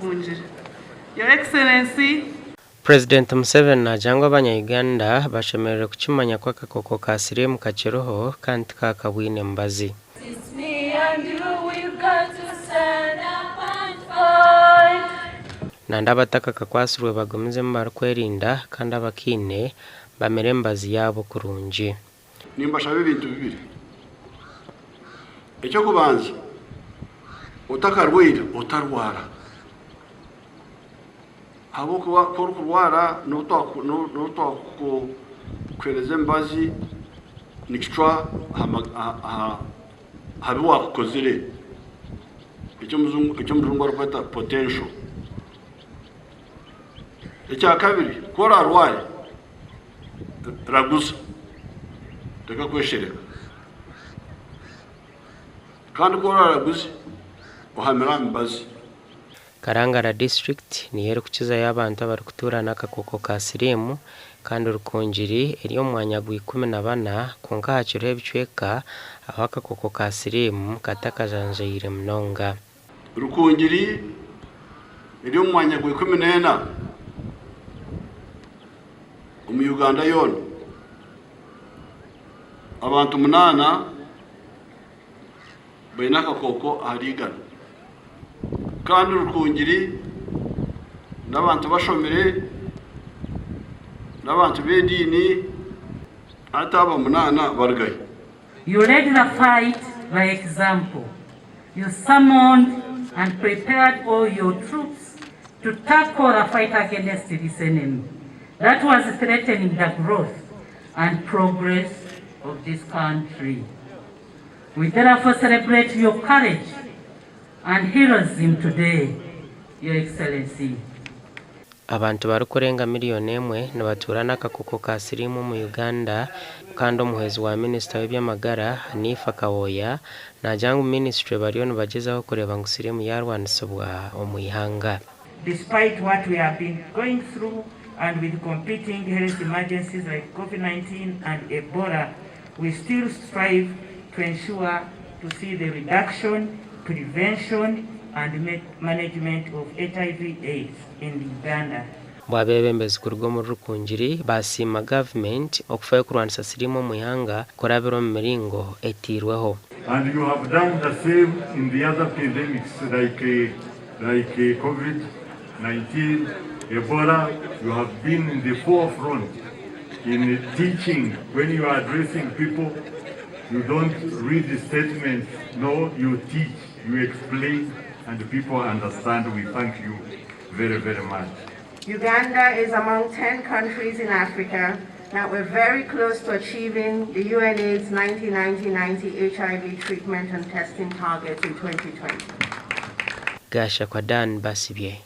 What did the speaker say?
Rukungiri. Your Excellency, Purezidenti Museveni najangwa abanya-Uganda bashemerere kukimanya kwa akakoko ka siriimu kakiroho kandi kakabwine mbazi. It's me and you, we've got to stand up and fight. Nanda abataka kakwasirwe bagomezemu barikwerinda kandi abakiine bamere mbazi yabo kurungi. Nimbashabe ibintu bibiri. Icyo kubanza utakarwira utarwara. Abo kuba kurwara no kwereze mbazi nikicwa habi wakukozere. Icyo muzungu arufata potential. Icya kabiri kora arwaye raguza reka kweshereka kandi kora raguza uhamira mbazi. Karangara district niyo kukiza y'abantu abari kutura n'akakoko ka siriimu kandi Rukungiri eriyo mwanya gwa 14 konka hakiriho ebicweka aho akakoko ka siriimu katakajanjayire munonga. Rukungiri eriyo mwanya gwa 14 Uganda yona abantu 8 bayina akakoko harigana kandi Rukungiri n'abantu bashomere n'abantu bedini ataba 8 bargaye. You led the fight by example. You summoned and prepared all your troops to tackle the fight against this enemy that was threatening the growth and progress of this country. We therefore celebrate your courage and heroism today, Your Excellency. Abantu barukurenga miliyoni 1 nibatura n'akakoko ka siriimu mu Uganda kandi omuhezi wa Minisita w'ebyamagara Hanifa Kawoya najanga Ministry bariyo nibagezaho kureba ngo siriimu yarwanisibwa omu ihanga. Despite what we have been going through and with competing health emergencies like COVID-19 and Ebola, we still strive to ensure to see the reduction, prevention and management of HIV/AIDS in Uganda. Bwabebembezi kurwo mu Rukungiri basima government okufayo kurwanisa siriimu mu ihanga korabiro mu miringo etirweho. And you have done the same in the other pandemics like COVID-19, Ebola. You have been in the forefront in teaching. When you are addressing people, you don't read the statements, no, you teach, you explain, and the people understand. We thank you very, very much. Uganda is among 10 countries in Africa that were very close to achieving the UNAIDS 90-90-90 HIV treatment and testing targets in 2020. Gasha kwa Dan Basibye.